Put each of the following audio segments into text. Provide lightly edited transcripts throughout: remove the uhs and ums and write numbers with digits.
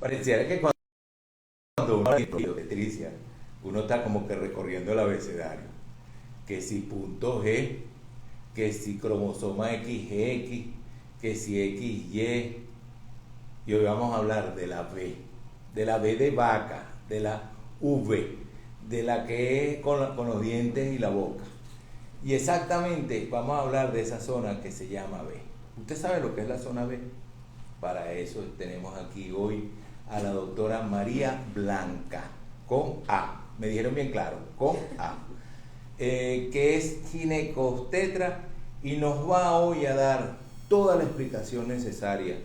Pareciera que cuando uno habla de obstetricia, uno está como que recorriendo el abecedario. Que si punto G, que si cromosoma XX, que si XY. Y hoy vamos a hablar de la B de vaca, de la V, de la que es con los dientes y la boca. Y exactamente vamos a hablar de esa zona que se llama B. ¿Usted sabe lo que es la zona B? Para eso tenemos aquí hoy a la doctora María Blanca, con A. Me dijeron bien claro, con A. Que es ginecobstetra y nos va hoy a dar toda la explicación necesaria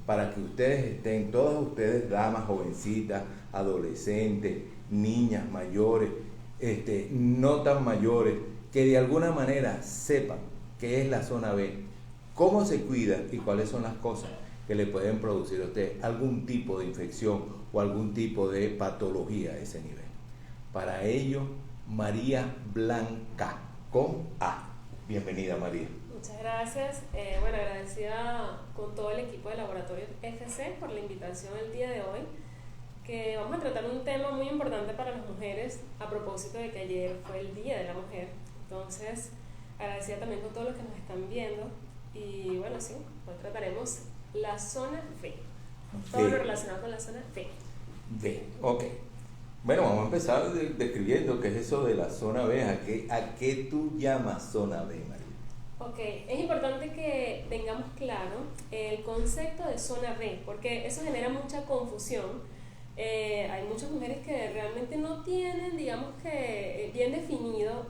para que ustedes estén, todas ustedes, damas, jovencitas, adolescentes, niñas, mayores, no tan mayores, que de alguna manera sepan qué es la zona B, cómo se cuida y cuáles son las cosas que le pueden producir a usted algún tipo de infección o algún tipo de patología a ese nivel. Para ello, María Blanca, con A. Bienvenida, María. Muchas gracias. Bueno, agradecida con todo el equipo de Laboratorio FC por la invitación el día de hoy, que vamos a tratar un tema muy importante para las mujeres a propósito de que ayer fue el Día de la Mujer. Entonces, agradecida también con todos los que nos están viendo. Y bueno, sí, hoy trataremos la zona B. Todo lo relacionado con la zona B. B, ok. Bueno, vamos a empezar describiendo qué es eso de la zona B. ¿A qué tú llamas zona B, María? Ok, es importante que tengamos claro el concepto de zona B, porque eso genera mucha confusión. Hay muchas mujeres que realmente no tienen, digamos que bien definido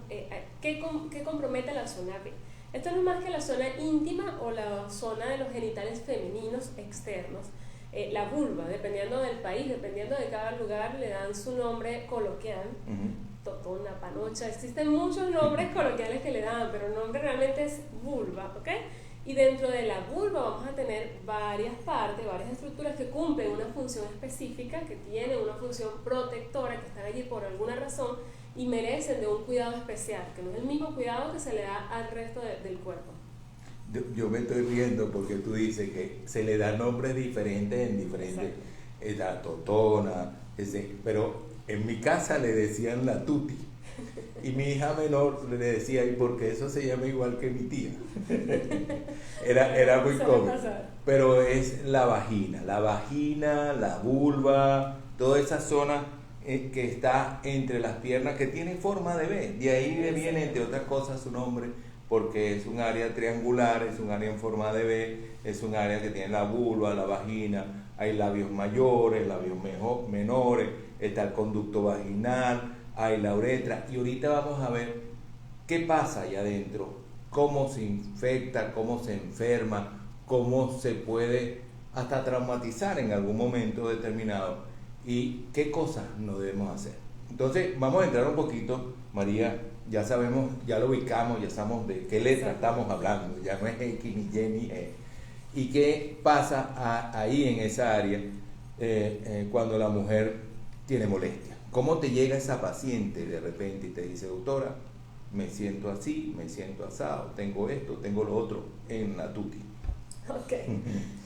qué compromete la zona B. Esto no es más que la zona íntima o la zona de los genitales femeninos externos. La vulva, dependiendo del país, dependiendo de cada lugar, le dan su nombre coloquial. Totona, panocha, existen muchos nombres coloquiales que le dan, pero el nombre realmente es vulva, ¿ok? Y dentro de la vulva vamos a tener varias partes, varias estructuras que cumplen una función específica, que tienen una función protectora, que están allí por alguna razón y merecen de un cuidado especial, que no es el mismo cuidado que se le da al resto del cuerpo. Yo me estoy riendo porque tú dices que se le dan nombres diferentes en diferentes, la totona, pero en mi casa le decían la tuti y mi hija menor le decía, ¿y por qué eso se llama igual que mi tía? Era muy cómico, pero es la vagina, la vulva, toda esa zona que está entre las piernas, que tiene forma de B, de ahí viene entre otras cosas su nombre, porque es un área triangular, es un área en forma de B, es un área que tiene la vulva, la vagina, hay labios mayores, labios menores, está el conducto vaginal, hay la uretra, y ahorita vamos a ver qué pasa allá adentro, cómo se infecta, cómo se enferma, cómo se puede hasta traumatizar en algún momento determinado y qué cosas no debemos hacer. Entonces vamos a entrar un poquito, María, ya sabemos, ya lo ubicamos, ya sabemos de qué letra estamos hablando, ya no es X ni Y ni E. ¿Y qué pasa ahí en esa área cuando la mujer tiene molestia? ¿Cómo te llega esa paciente de repente y te dice, doctora, me siento así, me siento asado, tengo esto, tengo lo otro en la tuti? Ok,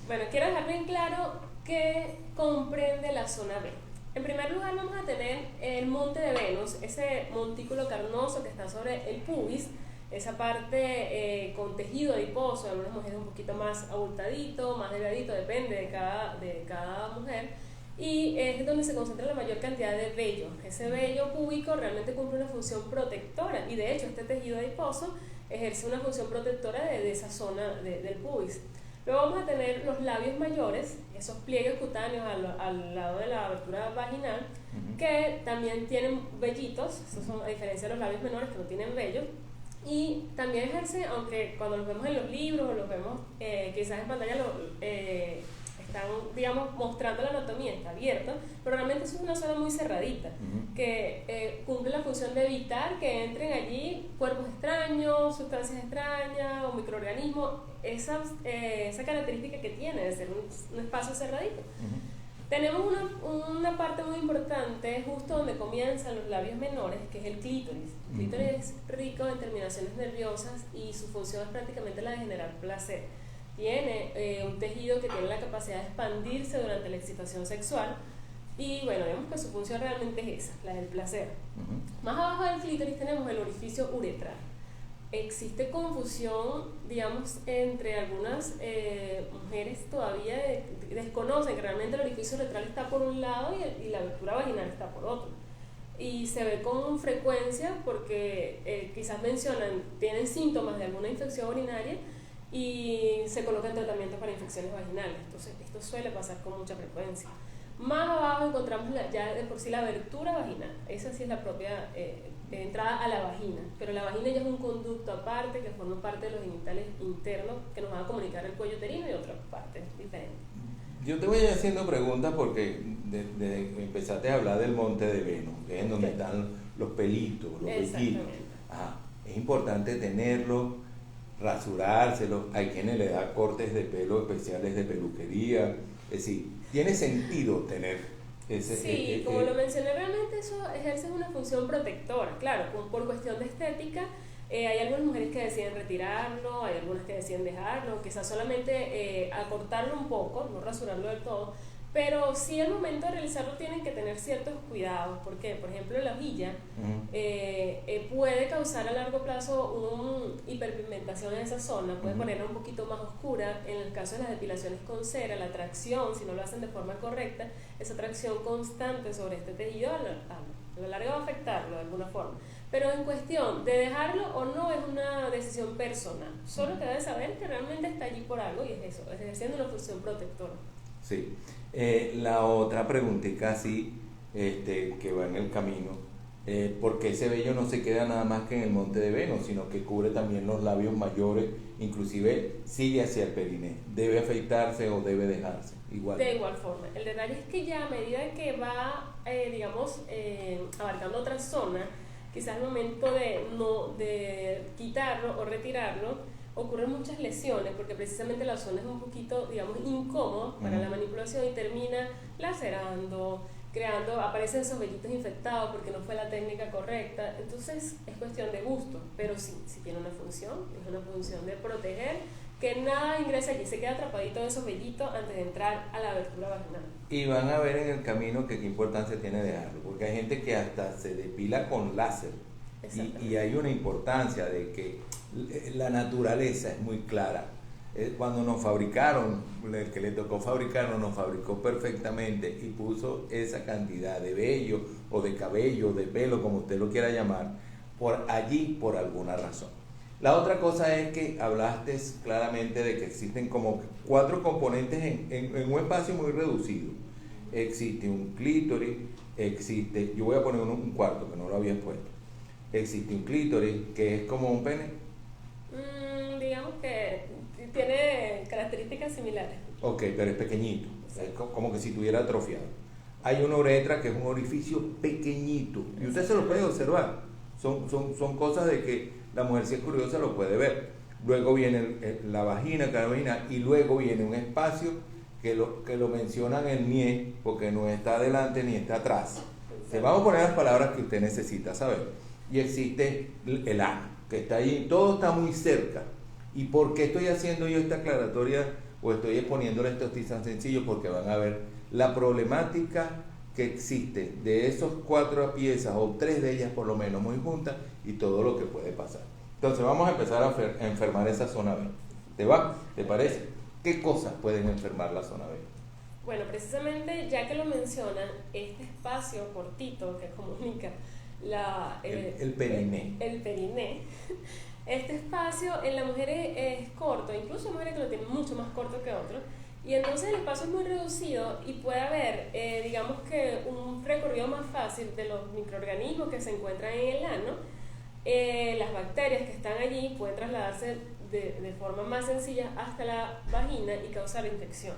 bueno, quiero dejar bien claro qué comprende la zona B. En primer lugar vamos a tener el monte de Venus, ese montículo carnoso que está sobre el pubis, esa parte con tejido adiposo, algunas mujeres un poquito más abultadito, más delgadito, depende de cada mujer, y es donde se concentra la mayor cantidad de vello. Ese vello púbico realmente cumple una función protectora y de hecho este tejido adiposo ejerce una función protectora de esa zona del pubis. Luego vamos a tener los labios mayores, esos pliegues cutáneos al lado de la abertura vaginal, que también tienen vellitos, esos son a diferencia de los labios menores que no tienen vello, y también ejerce, aunque cuando los vemos en los libros o los vemos quizás en pantalla, están, digamos, mostrando la anatomía, está abierto, pero realmente es una zona muy cerradita, que cumple la función de evitar que entren allí cuerpos extraños, sustancias extrañas o microorganismos, esa característica que tiene de ser un espacio cerradito. Tenemos una parte muy importante justo donde comienzan los labios menores, que es el clítoris. El clítoris es rico en terminaciones nerviosas y su función es prácticamente la de generar placer. tiene un tejido que tiene la capacidad de expandirse durante la excitación sexual. Y bueno, vemos que su función realmente es esa, la del placer. Más abajo del clítoris tenemos el orificio uretral. Existe confusión, digamos, entre algunas mujeres todavía desconocen que realmente el orificio uretral está por un lado y la abertura vaginal está por otro. Y se ve con frecuencia porque quizás mencionan, tienen síntomas de alguna infección urinaria y se colocan tratamientos para infecciones vaginales. Entonces, esto suele pasar con mucha frecuencia. Más abajo encontramos ya de por sí la abertura vaginal. Esa sí es la propia entrada a la vagina. Pero la vagina ya es un conducto aparte que forma parte de los genitales internos que nos van a comunicar el cuello uterino y otras partes diferentes. Yo te voy a ir haciendo preguntas porque desde que empezaste a hablar del monte de Venus, que es en donde están los pelitos, los vellitos. Es importante tenerlo, rasurárselo. Hay quienes le dan cortes de pelo especiales de peluquería. Es decir, tiene sentido tener ese... Sí, como lo mencioné, realmente eso ejerce una función protectora. Claro, por cuestión de estética, hay algunas mujeres que deciden retirarlo, hay algunas que deciden dejarlo, quizás solamente acortarlo un poco, no rasurarlo del todo, pero sí al momento de realizarlo tienen que tener ciertos cuidados, porque por ejemplo la hojilla puede causar a largo plazo una hiperpigmentación en esa zona, puede ponerla un poquito más oscura. En el caso de las depilaciones con cera, la tracción, si no lo hacen de forma correcta, esa tracción constante sobre este tejido a la larga va a afectarlo de alguna forma. Pero en cuestión de dejarlo o no es una decisión personal, solo te debes saber que realmente está allí por algo y es eso, es ejerciendo una función protectora. Sí. La otra preguntita así, que va en el camino, ¿por qué ese vello no se queda nada más que en el monte de Venus, sino que cubre también los labios mayores, inclusive sigue hacia el periné? ¿Debe afeitarse o debe dejarse? Igual. De igual forma. El detalle es que ya a medida que va, abarcando otra zona, quizás al momento de quitarlo o retirarlo, ocurren muchas lesiones porque precisamente la zona es un poquito, digamos, incómoda para la manipulación y termina lacerando, aparecen esos vellitos infectados porque no fue la técnica correcta. Entonces es cuestión de gusto, pero sí tiene una función, es una función de proteger, que nada ingrese allí, se queda atrapadito de esos vellitos antes de entrar a la abertura vaginal. Y van a ver en el camino que qué importancia tiene dejarlo, porque hay gente que hasta se depila con láser. Y hay una importancia de que la naturaleza es muy clara. Cuando nos fabricaron, el que le tocó fabricarnos nos fabricó perfectamente y puso esa cantidad de vello o de cabello, de pelo, como usted lo quiera llamar, por allí por alguna razón. La otra cosa es que hablaste claramente de que existen como 4 componentes en un espacio muy reducido. Existe un clítoris, yo voy a poner un cuarto que no lo había puesto. Existe un clítoris que es como un pene. Digamos que tiene características similares. Ok, pero es pequeñito, es como que si estuviera atrofiado. Hay una uretra que es un orificio pequeñito y usted se lo puede observar. Son cosas de que la mujer, si es curiosa, lo puede ver. Luego viene la vagina, y luego viene un espacio que lo mencionan el NIE, porque no está adelante ni está atrás. Se vamos a poner las palabras que usted necesita saber. Y existe el ano, que está ahí, todo está muy cerca. ¿Y por qué estoy haciendo yo esta aclaratoria o estoy exponiéndole esto así tan sencillo? Porque van a ver la problemática que existe de esos 4 piezas o 3 de ellas por lo menos muy juntas y todo lo que puede pasar. Entonces vamos a empezar a enfermar esa zona B. ¿Te va? ¿Te parece? ¿Qué cosas pueden enfermar la zona B? Bueno, precisamente ya que lo mencionan, este espacio cortito que comunica el periné. El periné. Este espacio en la mujer es corto, incluso hay mujeres que lo tienen mucho más corto que otros, y entonces el espacio es muy reducido y puede haber, digamos que un recorrido más fácil de los microorganismos que se encuentran en el ano. Las bacterias que están allí pueden trasladarse de forma más sencilla hasta la vagina y causar infección.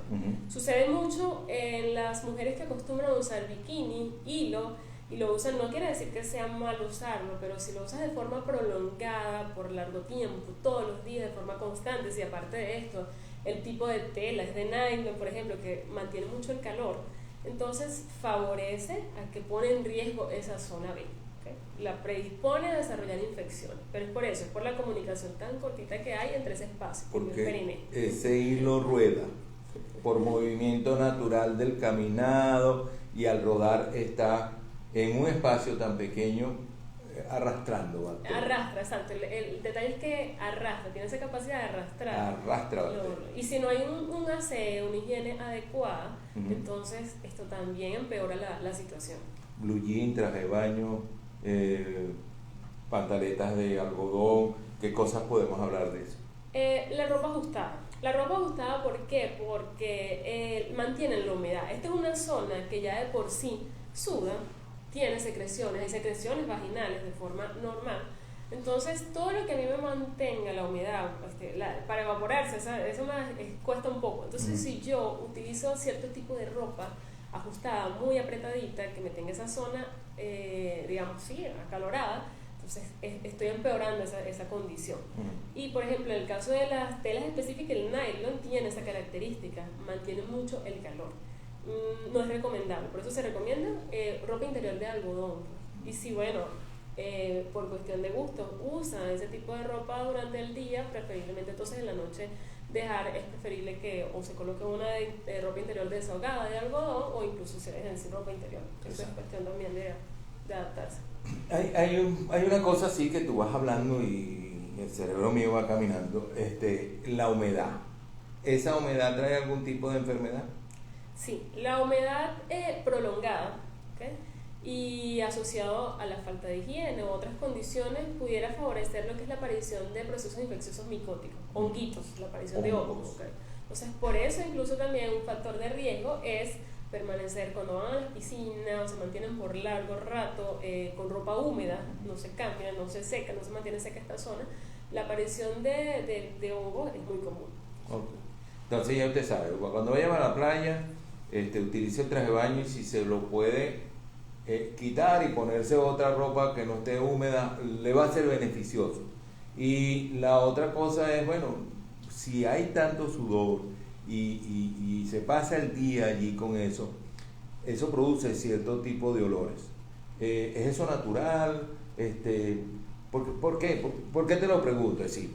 Sucede mucho en las mujeres que acostumbran a usar bikini, hilo, y lo usan, no quiere decir que sea mal usarlo, pero si lo usas de forma prolongada, por largo tiempo, todos los días, de forma constante, si aparte de esto, el tipo de tela es de nylon, por ejemplo, que mantiene mucho el calor, entonces favorece a que pone en riesgo esa zona B. ¿ok? La predispone a desarrollar infecciones, pero es por eso, es por la comunicación tan cortita que hay entre ese espacio, el periné. Ese hilo rueda por movimiento natural del caminado y al rodar está en un espacio tan pequeño arrastrando bacterias. Arrastra, exacto. El detalle es que arrastra, tiene esa capacidad de arrastrar. Arrastra bacterias. Y si no hay un aseo, una higiene adecuada, entonces esto también empeora la situación. Blue jean, traje de baño, pantaletas de algodón, ¿qué cosas podemos hablar de eso? La ropa ajustada. La ropa ajustada, ¿por qué? Porque mantiene la humedad. Esta es una zona que ya de por sí suda, tiene secreciones, hay secreciones vaginales de forma normal. Entonces, todo lo que a mí me mantenga la humedad para evaporarse, eso cuesta un poco. Entonces, si yo utilizo cierto tipo de ropa ajustada, muy apretadita, que me tenga esa zona, digamos, sí, acalorada, entonces estoy empeorando esa condición. Y, por ejemplo, en el caso de las telas específicas, el nylon tiene esa característica, mantiene mucho el calor. No es recomendable, por eso se recomienda ropa interior de algodón. Y si, bueno, por cuestión de gusto usan ese tipo de ropa durante el día, preferiblemente entonces en la noche es preferible que o se coloque una de ropa interior desahogada de algodón o incluso se dejen sin ropa interior. Eso es cuestión también de adaptarse. Hay una cosa así que tú vas hablando y el cerebro mío va caminando, la humedad. ¿Esa humedad trae algún tipo de enfermedad? Sí, la humedad prolongada, ¿okay? Y asociado a la falta de higiene u otras condiciones pudiera favorecer lo que es la aparición de procesos infecciosos micóticos, honguitos, la aparición de hongos. ¿Okay? Entonces, por eso incluso también un factor de riesgo es permanecer cuando van a las piscinas o se mantienen por largo rato con ropa húmeda, no se cambian, no se seca, no se mantiene seca esta zona, la aparición de hongos es muy común. Okay. Entonces ya usted sabe, cuando vaya a la playa, utilice el traje de baño y si se lo puede quitar y ponerse otra ropa que no esté húmeda, le va a ser beneficioso. Y la otra cosa es, bueno, si hay tanto sudor y se pasa el día allí con eso produce cierto tipo de olores. ¿Es eso natural? ¿Por qué? ¿Por qué te lo pregunto? Es decir,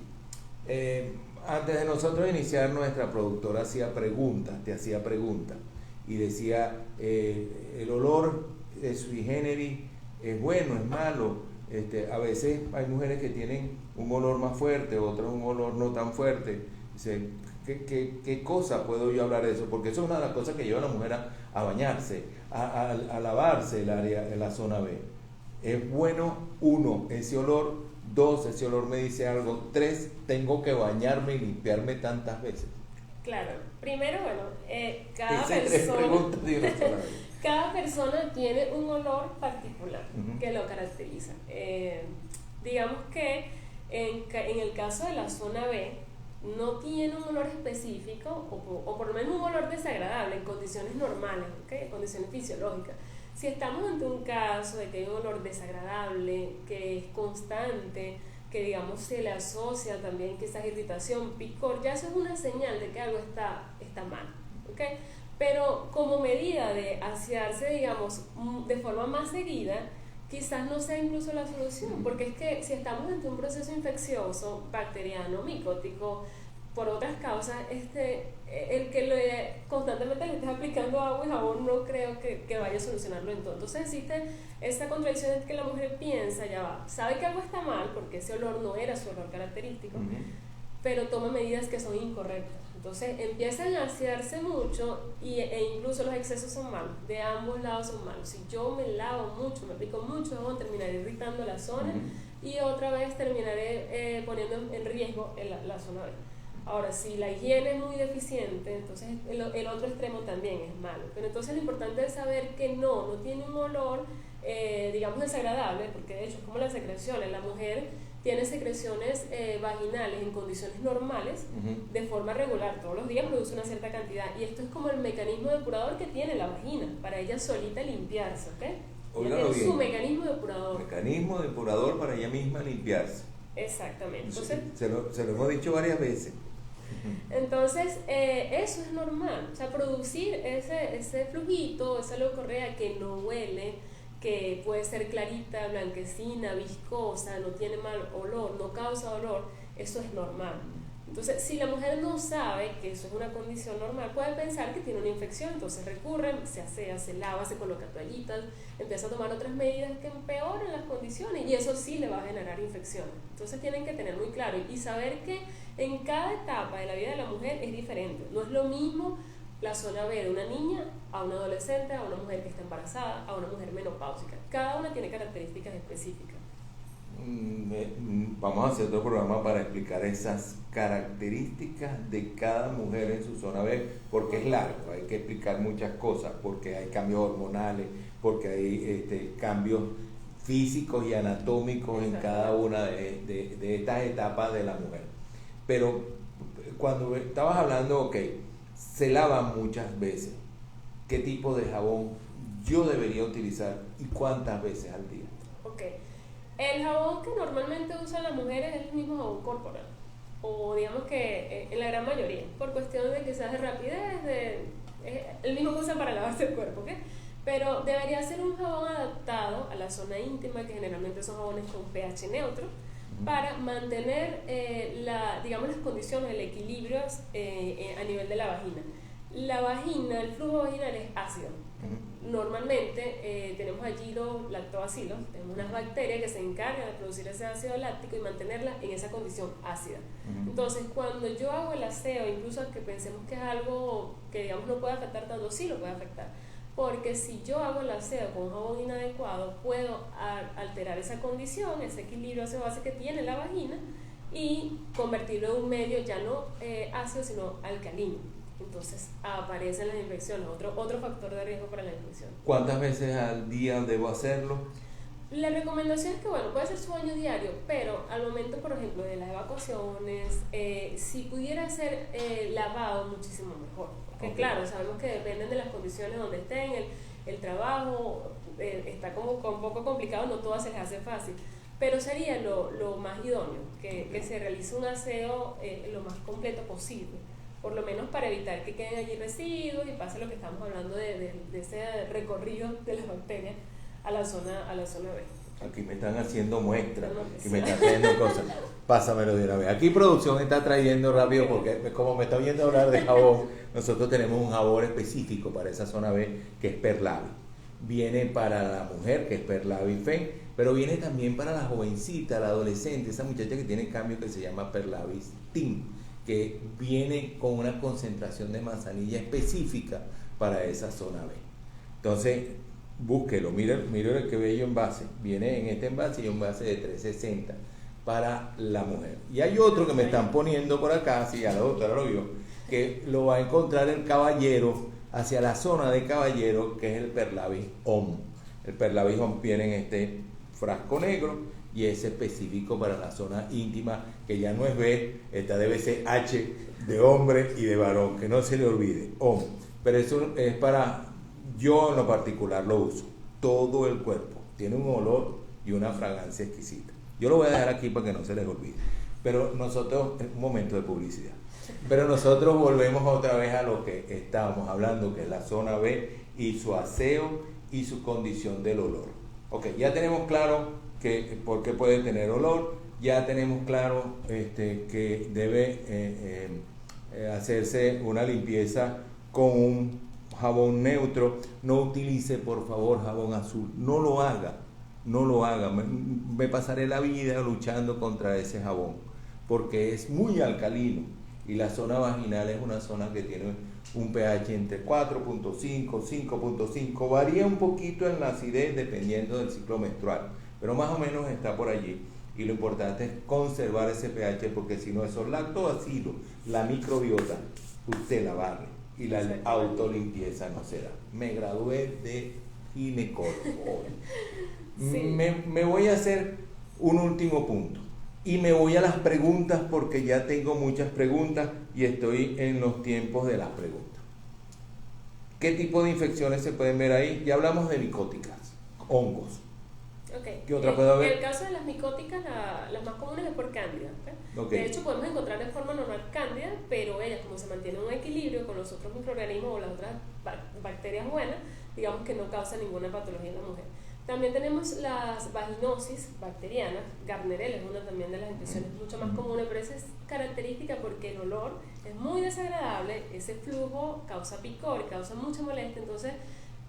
antes de nosotros iniciar, nuestra productora te hacía preguntas y decía, el olor de sui generis es bueno, es malo. A veces hay mujeres que tienen un olor más fuerte, otras un olor no tan fuerte. Dice, ¿qué cosa puedo yo hablar de eso? Porque eso es una de las cosas que lleva a la mujer a bañarse, a lavarse la zona B. Es bueno, 1, ese olor; 2, ese olor me dice algo; 3, tengo que bañarme y limpiarme tantas veces. Claro, primero, bueno, cada persona tiene un olor particular que lo caracteriza. Digamos que en el caso de la zona B, no tiene un olor específico o por lo menos un olor desagradable en condiciones normales, ¿okay? En condiciones fisiológicas. Si estamos ante un caso de que hay un olor desagradable, que es constante, que digamos se le asocia también quizás irritación, picor, ya eso es una señal de que algo está mal, ¿okay? Pero como medida de asearse, digamos, de forma más seguida, quizás no sea incluso la solución, porque es que si estamos ante un proceso infeccioso, bacteriano, micótico, por otras causas, el que constantemente le estés aplicando agua y jabón no creo que vaya a solucionarlo en todo. Entonces existe esa contradicción de que la mujer piensa, ya va, sabe que algo está mal porque ese olor no era su olor característico, pero toma medidas que son incorrectas. Entonces empiezan a asearse mucho e incluso los excesos son malos, de ambos lados son malos. Si yo me lavo mucho, me aplico mucho jabón, terminaré irritando la zona y otra vez terminaré poniendo en riesgo la zona B. Ahora, si la higiene es muy deficiente, entonces el otro extremo también es malo. Pero entonces lo importante es saber que no tiene un olor, digamos, desagradable, porque de hecho es como las secreciones. La mujer tiene secreciones vaginales en condiciones normales, de forma regular, todos los días produce una cierta cantidad. Y esto es como el mecanismo depurador que tiene la vagina, para ella solita limpiarse, ¿ok? Ella tiene su mecanismo depurador. Mecanismo depurador para ella misma limpiarse. Exactamente. Entonces, se lo hemos dicho varias veces. Entonces, eso es normal, o sea, producir ese flujito, esa leucorrea que no huele, que puede ser clarita, blanquecina, viscosa, no tiene mal olor, no causa dolor, eso es normal. Entonces, si la mujer no sabe que eso es una condición normal, puede pensar que tiene una infección, entonces recurre, se asea, se lava, se coloca toallitas, empieza a tomar otras medidas que empeoran las condiciones y eso sí le va a generar infecciones. Entonces tienen que tener muy claro y saber que en cada etapa de la vida de la mujer es diferente. No es lo mismo la zona B de una niña a una adolescente, a una mujer que está embarazada, a una mujer menopáusica. Cada una tiene características específicas. Vamos a hacer otro programa para explicar esas características de cada mujer en su zona B, porque es largo, hay que explicar muchas cosas, porque hay cambios hormonales, porque hay cambios físicos y anatómicos en cada una de estas etapas de la mujer. Pero cuando estabas hablando, se lava muchas veces, ¿qué tipo de jabón yo debería utilizar y cuántas veces al día? El jabón que normalmente usan las mujeres es el mismo jabón corporal, o digamos que en la gran mayoría, por cuestión de quizás de rapidez, el mismo que usan para lavarse el cuerpo, pero debería ser un jabón adaptado a la zona íntima, que generalmente son jabones con pH neutro, para mantener digamos las condiciones, el equilibrio a nivel de la vagina. La vagina, el flujo vaginal es ácido. Normalmente tenemos allí los lactobacilos, tenemos unas bacterias que se encargan de producir ese ácido láctico y mantenerla en esa condición ácida. Entonces, cuando yo hago el aseo, incluso que pensemos que es algo que digamos no puede afectar tanto, sí lo puede afectar. Porque si yo hago el aseo con un jabón inadecuado, puedo alterar esa condición, ese equilibrio ácido-base que tiene la vagina y convertirlo en un medio ya no ácido, sino alcalino. Entonces aparecen las infecciones, otro factor de riesgo para la infección. ¿Cuántas veces al día debo hacerlo? La recomendación es que, puede ser su baño diario, pero al momento, por ejemplo, de las evacuaciones, si pudiera ser lavado, muchísimo mejor. Porque claro, sabemos que dependen de las condiciones donde estén, el trabajo está como un poco complicado, no todo se les hace fácil. Pero sería lo más idóneo, que se realice un aseo lo más completo posible, por lo menos para evitar que queden allí residuos y pase lo que estamos hablando de ese recorrido de las bacterias a la zona B. Aquí me están haciendo muestras y me están trayendo cosas. Pásamelo de una vez. Aquí producción está trayendo rápido porque como me está oyendo hablar de jabón, nosotros tenemos un jabón específico para esa zona B que es Perlavi. Viene para la mujer que es Perlavi Fen, pero viene también para la jovencita, la adolescente, esa muchacha que tiene cambio que se llama Perlavi Team, que viene con una concentración de manzanilla específica para esa zona B. Entonces, búsquelo, mire qué bello envase. Viene en este envase y un envase de 360 para la mujer. Y hay otro que me están poniendo por acá, si ya la doctora lo vio, que lo va a encontrar el caballero, hacia la zona de caballero, que es el Perlavis Om. El Perlavis Om viene en este frasco negro y es específico para la zona íntima, que ya no es B, esta debe ser H de hombre y de varón, que no se le olvide, Om. Pero eso es para, yo en lo particular lo uso, todo el cuerpo, tiene un olor y una fragancia exquisita. Yo lo voy a dejar aquí para que no se les olvide. Pero nosotros, es un momento de publicidad, pero nosotros volvemos otra vez a lo que estábamos hablando, que es la zona B y su aseo y su condición del olor. Ya tenemos claro por qué puede tener olor, ya tenemos claro que debe hacerse una limpieza con un jabón neutro. No utilice por favor jabón azul, no lo haga, me pasaré la vida luchando contra ese jabón, porque es muy alcalino y la zona vaginal es una zona que tiene un pH entre 4.5, 5.5, varía un poquito en la acidez dependiendo del ciclo menstrual, pero más o menos está por allí, y lo importante es conservar ese pH, porque si no esos lactobacilos, la microbiota, usted la barre y la autolimpieza no será. Me gradué de ginecólogo. Sí. Me voy a hacer un último punto y me voy a las preguntas, porque ya tengo muchas preguntas y estoy en los tiempos de las preguntas. ¿Qué tipo de infecciones se pueden ver ahí? Ya hablamos de micóticas, hongos. ¿Qué otra puede haber? En el caso de las micóticas, las más comunes es por cándida. De hecho, podemos encontrar de forma normal cándida, pero ellas, como se mantienen en un equilibrio con los otros microorganismos o las otras bacterias buenas, digamos que no causan ninguna patología en la mujer. También tenemos las vaginosis bacterianas, Gardnerella es una también de las infecciones mucho más comunes, pero esa es característica porque el olor es muy desagradable, ese flujo causa picor, causa mucha molestia, entonces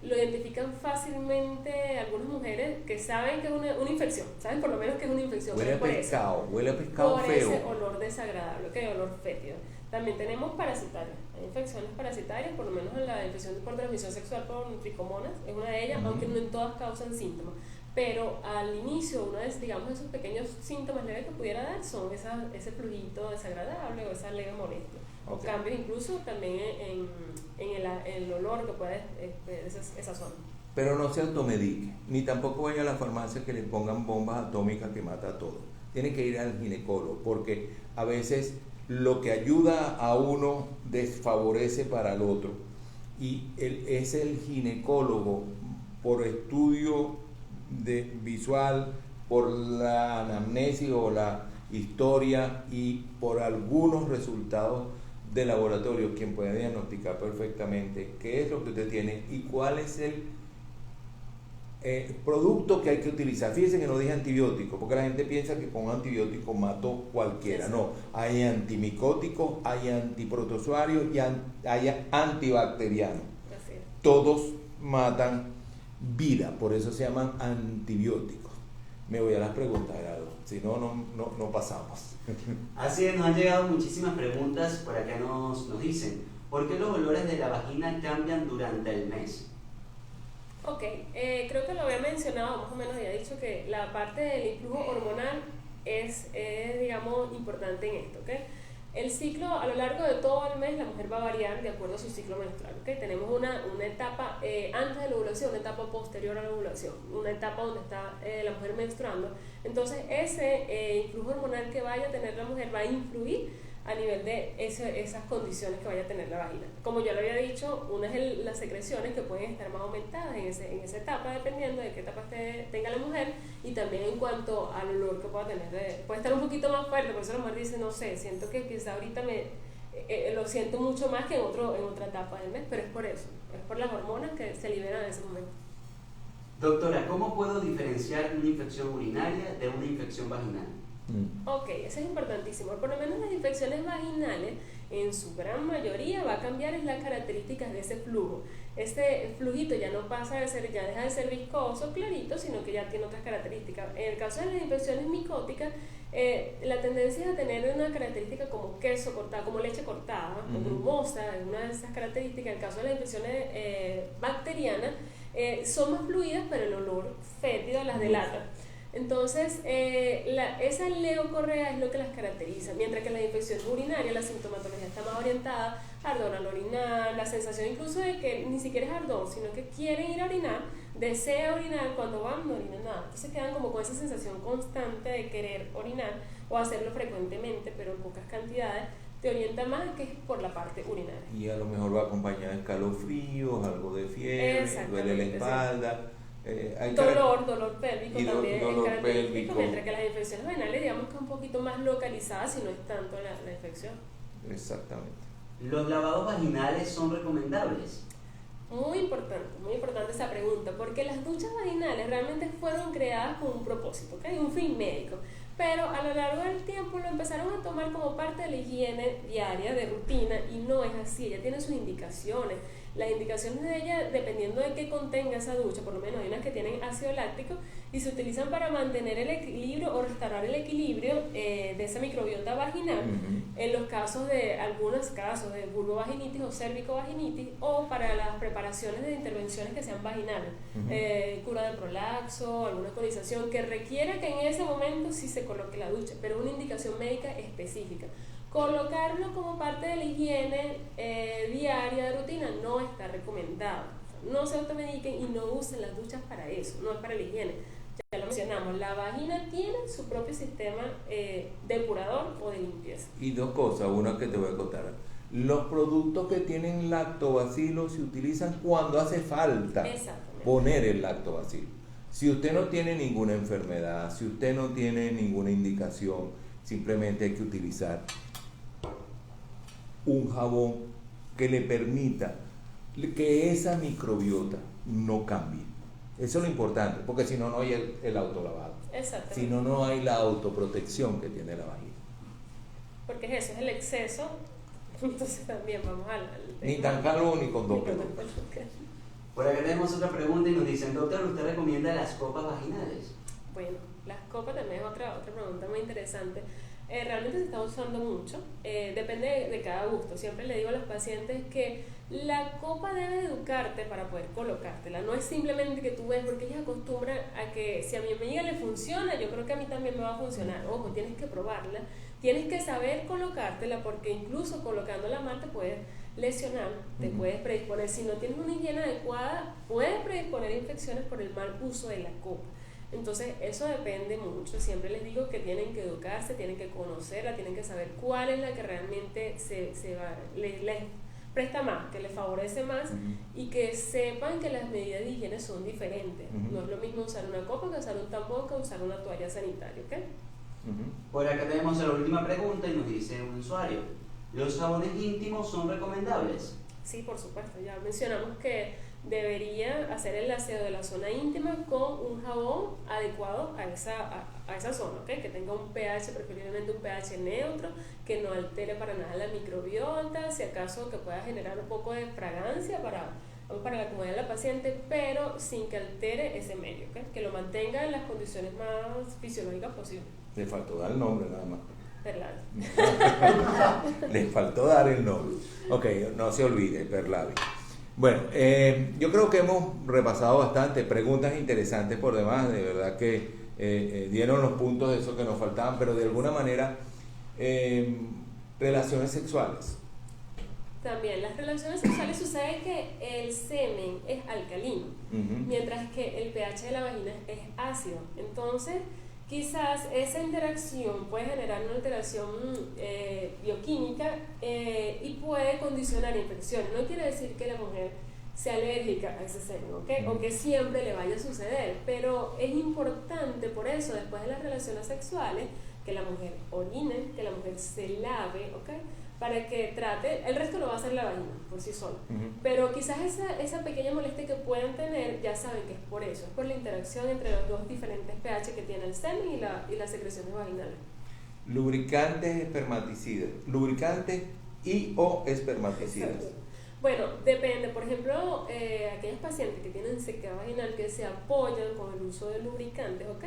lo identifican fácilmente algunas mujeres que saben que es una infección, saben por lo menos que es una infección. Huele a pescado, huele a pescado feo. Por ese olor desagradable, que olor fétido. También tenemos parasitarias, hay infecciones parasitarias, por lo menos en la infección por transmisión sexual por tricomonas, es una de ellas, aunque no en todas causan síntomas. Pero al inicio, uno de, digamos, esos pequeños síntomas leves que pudiera dar son ese flujito desagradable o esa leve molestia. Okay. Cambios incluso también en el olor que puede esa zona. Pero no se automedique, ni tampoco vaya a la farmacia que le pongan bombas atómicas que mata a todo. Tiene que ir al ginecólogo, porque a veces lo que ayuda a uno desfavorece para el otro. Y es el ginecólogo, por estudio visual, por la anamnesis o la historia y por algunos resultados de laboratorio, quien puede diagnosticar perfectamente qué es lo que usted tiene y cuál es el producto que hay que utilizar. Fíjense que no dije antibiótico, porque la gente piensa que con antibiótico mato cualquiera. No, hay antimicóticos, hay antiprotozoarios y hay antibacterianos. Todos matan vida, por eso se llaman antibióticos. Me voy a las preguntas, Gerardo, si no, no pasamos. Así es, nos han llegado muchísimas preguntas. Por acá nos dicen, ¿por qué los olores de la vagina cambian durante el mes? Ok, creo que lo había mencionado, más o menos había dicho que la parte del influjo hormonal es digamos, importante en esto, ¿ok? El ciclo, a lo largo de todo el mes, la mujer va a variar de acuerdo a su ciclo menstrual, ¿ok? Tenemos una etapa antes de la ovulación, una etapa posterior a la ovulación, una etapa donde está la mujer menstruando. Entonces, ese influjo hormonal que vaya a tener la mujer va a influir a nivel de esas condiciones que vaya a tener la vagina. Como ya lo había dicho, una es las secreciones que pueden estar más aumentadas en esa etapa, dependiendo de qué etapa tenga la mujer, y también en cuanto al olor que pueda tener. Puede estar un poquito más fuerte, por eso la mujer dice, no sé, siento que quizá ahorita lo siento mucho más que en otra etapa del mes, pero es por eso, es por las hormonas que se liberan en ese momento. Doctora, ¿cómo puedo diferenciar una infección urinaria de una infección vaginal? Ok, eso es importantísimo. Por lo menos las infecciones vaginales, en su gran mayoría, va a cambiar las características de ese flujo. Este flujito ya no pasa de ser, ya deja de ser viscoso, clarito, sino que ya tiene otras características. En el caso de las infecciones micóticas, la tendencia es a tener una característica como queso cortado, como leche cortada, o grumosa, es una de esas características. En el caso de las infecciones bacterianas, son más fluidas, pero el olor fétido las delata. Entonces, esa leucorrea es lo que las caracteriza, mientras que las infecciones urinarias, la sintomatología está más orientada a ardor al orinar, la sensación incluso de que ni siquiera es ardor, sino que quieren ir a orinar, desea orinar, cuando van no orinan nada. Entonces quedan como con esa sensación constante de querer orinar o hacerlo frecuentemente, pero en pocas cantidades, te orienta más que es por la parte urinaria. Y a lo mejor va acompañado de escalofríos, algo de fiebre, duele la espalda. Sí. Dolor pélvico también dolor es característico, pélvico. mientras que las infecciones vaginales digamos que es un poquito más localizadas si no es tanto la infección. Exactamente. ¿Los lavados vaginales son recomendables? Muy importante esa pregunta, porque las duchas vaginales realmente fueron creadas con un propósito, ¿okay? Un fin médico, pero a lo largo del tiempo lo empezaron a tomar como parte de la higiene diaria, de rutina, y no es así. Ella tiene sus indicaciones. Las indicaciones de ella, dependiendo de qué contenga esa ducha, por lo menos hay unas que tienen ácido láctico y se utilizan para mantener el equilibrio o restaurar el equilibrio de esa microbiota vaginal, en los casos de algunos casos de vulvovaginitis o cervicovaginitis, o para las preparaciones de intervenciones que sean vaginales, cura de prolaxo, alguna colonización que requiera que en ese momento sí se coloque la ducha, pero una indicación médica específica. Colocarlo como parte de la higiene diaria de rutina no está recomendado. No se automediquen y no usen las duchas para eso, no es para la higiene. Ya lo mencionamos, la vagina tiene su propio sistema depurador o de limpieza. Y dos cosas, una que te voy a contar. Los productos que tienen lactobacilo se utilizan cuando hace falta poner el lactobacilo. Si usted no tiene ninguna enfermedad, si usted no tiene ninguna indicación, simplemente hay que utilizar un jabón que le permita que esa microbiota no cambie. Eso es lo importante, porque si no, no hay el autolavado. Exacto. Si no, no hay la autoprotección que tiene la vagina. Porque eso es el exceso. Entonces también vamos al Ni tan calvo ni con dos pelos. Por acá tenemos otra pregunta y nos dicen, doctor, ¿usted recomienda las copas vaginales? Bueno, las copas también es otra pregunta muy interesante. Realmente se está usando mucho, depende de cada gusto. Siempre le digo a los pacientes que la copa debe educarte para poder colocártela. No es simplemente que tú ves, porque ellos acostumbran a que si a mi amiga le funciona, yo creo que a mí también me va a funcionar. Ojo, tienes que probarla, tienes que saber colocártela, porque incluso colocándola mal te puedes lesionar, te puedes predisponer. Si no tienes una higiene adecuada, puedes predisponer infecciones por el mal uso de la copa. Entonces eso depende mucho. Siempre les digo que tienen que educarse, tienen que conocerla, tienen que saber cuál es la que realmente les presta más, que les favorece más, y que sepan que las medidas de higiene son diferentes. No es lo mismo usar una copa que usar un tampón que usar una toalla sanitaria, ¿ok? Por acá tenemos la última pregunta y nos dice un usuario, ¿los jabones íntimos son recomendables? Sí, por supuesto. Ya mencionamos que debería hacer el aseo de la zona íntima con un jabón adecuado a esa zona, ¿okay? Que tenga un pH, preferiblemente un pH neutro, que no altere para nada la microbiota, si acaso que pueda generar un poco de fragancia para la comodidad de la paciente, pero sin que altere ese medio, ¿okay? Que lo mantenga en las condiciones más fisiológicas posibles. Le faltó dar el nombre nada más. Perlabi. Les faltó dar el nombre. Ok, no se olvide, Perlabi. Bueno, yo creo que hemos repasado bastante, preguntas interesantes por demás, de verdad que dieron los puntos de eso que nos faltaban, pero de alguna manera, relaciones sexuales. También, las relaciones sexuales sucede que el semen es alcalino, mientras que el pH de la vagina es ácido. Entonces, quizás esa interacción puede generar una alteración bioquímica y puede condicionar infecciones. No quiere decir que la mujer sea alérgica a ese semen, ¿ok? O que siempre le vaya a suceder, pero es importante por eso, después de las relaciones sexuales, que la mujer orine, que la mujer se lave, ¿ok? Para que trate, el resto lo va a hacer la vagina por sí sola, pero quizás esa pequeña molestia que pueden tener, ya saben que es por eso, es por la interacción entre los dos diferentes pH que tiene el semen y las secreciones vaginales. Lubricantes, espermaticidas, lubricantes y o espermaticidas. Exacto. Bueno, depende. Por ejemplo, aquellos pacientes que tienen sequedad vaginal que se apoyan con el uso de lubricantes, ¿ok?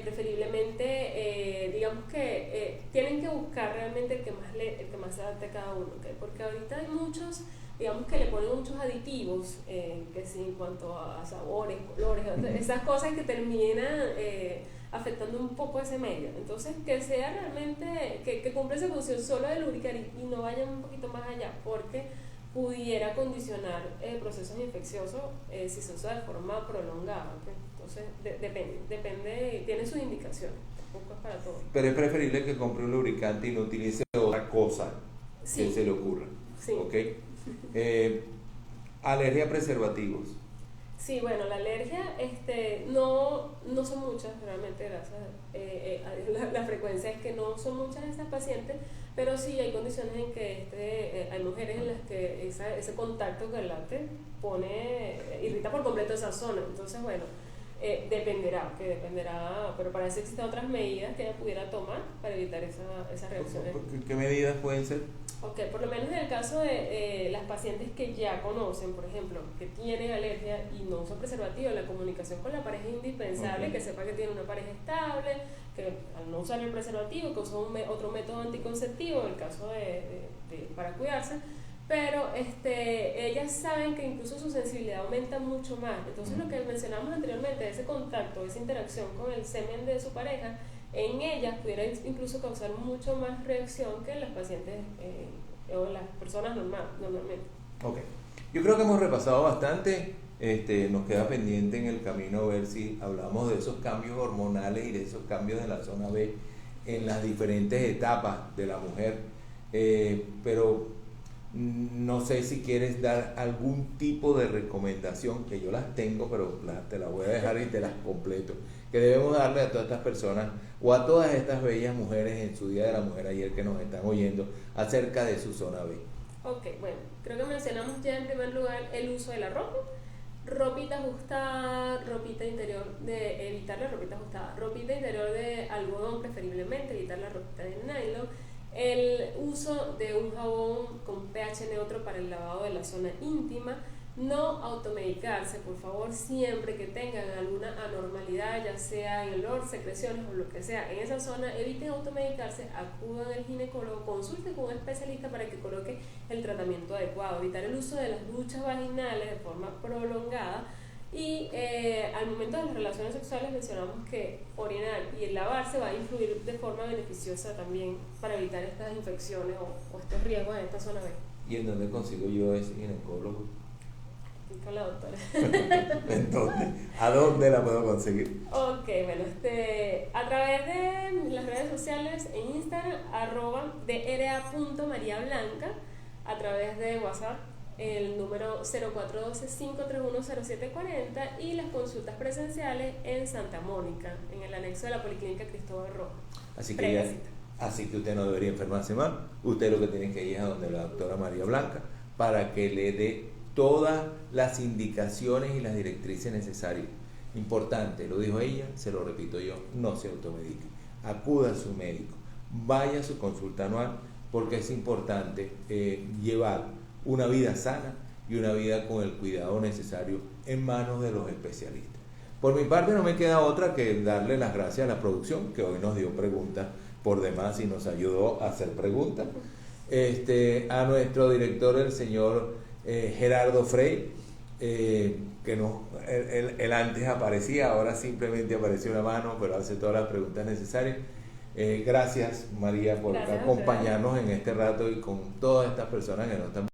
Preferiblemente, digamos que tienen que buscar realmente el que más se adapte a cada uno, ¿ok? Porque ahorita hay muchos, digamos que le ponen muchos aditivos, que sí, en cuanto a sabores, colores, esas cosas que terminan afectando un poco ese medio. Entonces, que sea realmente, que cumpla esa función solo de lubricar y no vayan un poquito más allá, porque pudiera condicionar procesos infecciosos si se usa de forma prolongada, ¿okay? Entonces depende, tiene sus indicaciones, tampoco es para todo. Pero es preferible que compre un lubricante y no utilice otra cosa Sí. que se le ocurra. Sí. ¿Ok? Alergia a preservativos. Sí, bueno, la alergia no son muchas realmente, gracias la frecuencia es que no son muchas de esas pacientes, pero sí hay condiciones en que hay mujeres en las que ese contacto con el látex irrita por completo esa zona. Entonces, bueno, dependerá, pero para eso existen otras medidas que ella pudiera tomar para evitar esas reacciones. ¿Qué medidas pueden ser? Ok, por lo menos en el caso de las pacientes que ya conocen, por ejemplo, que tienen alergia y no usan preservativo, la comunicación con la pareja es indispensable, que sepa que tiene una pareja estable, que al no usar el preservativo, que usa otro método anticonceptivo, en el caso para cuidarse, pero ellas saben que incluso su sensibilidad aumenta mucho más. Entonces lo que mencionamos anteriormente, ese contacto, esa interacción con el semen de su pareja, en ellas pudiera incluso causar mucho más reacción que en las pacientes o las personas normalmente. Ok, yo creo que hemos repasado bastante. Nos queda pendiente en el camino ver si hablamos de esos cambios hormonales y de esos cambios de la zona B en las diferentes etapas de la mujer, pero no sé si quieres dar algún tipo de recomendación, que yo las tengo, pero te las voy a dejar y te las completo, que debemos darle a todas estas personas o a todas estas bellas mujeres en su Día de la Mujer ayer que nos están oyendo acerca de su zona B. Ok, bueno, creo que mencionamos ya en primer lugar el uso de la ropa, ropita ajustada, ropita interior evitar la ropita ajustada, ropita interior de algodón preferiblemente, evitar la ropita de nylon, el uso de un jabón con pH neutro para el lavado de la zona íntima, no automedicarse, por favor, siempre que tengan alguna anormalidad, ya sea en el olor, secreciones o lo que sea en esa zona, eviten automedicarse, acudan al ginecólogo, consulten con un especialista para que coloque el tratamiento adecuado, evitar el uso de las duchas vaginales de forma prolongada y al momento de las relaciones sexuales mencionamos que orinar y el lavarse va a influir de forma beneficiosa también para evitar estas infecciones o estos riesgos en esta zona B. ¿Y en dónde consigo yo ese ginecólogo? Con la doctora. ¿En dónde? ¿A dónde la puedo conseguir? Ok, bueno, a través de las redes sociales, en Instagram, @dra.mariablanca, a través de WhatsApp, el número 0412-531-0740 y las consultas presenciales en Santa Mónica, en el anexo de la Policlínica Cristóbal Rojas. Así que usted no debería enfermarse más. Usted lo que tiene que ir a donde la doctora María Blanca para que le dé todas las indicaciones y las directrices necesarias. Importante, lo dijo ella, se lo repito yo, no se automedique. Acuda a su médico, vaya a su consulta anual, porque es importante llevar una vida sana y una vida con el cuidado necesario en manos de los especialistas. Por mi parte no me queda otra que darle las gracias a la producción, que hoy nos dio preguntas por demás y nos ayudó a hacer preguntas. A nuestro director, el señor Gerardo Frey, que él antes aparecía, ahora simplemente apareció una mano, pero hace todas las preguntas necesarias. Gracias, María, por acompañarnos en este rato y con todas estas personas que nos están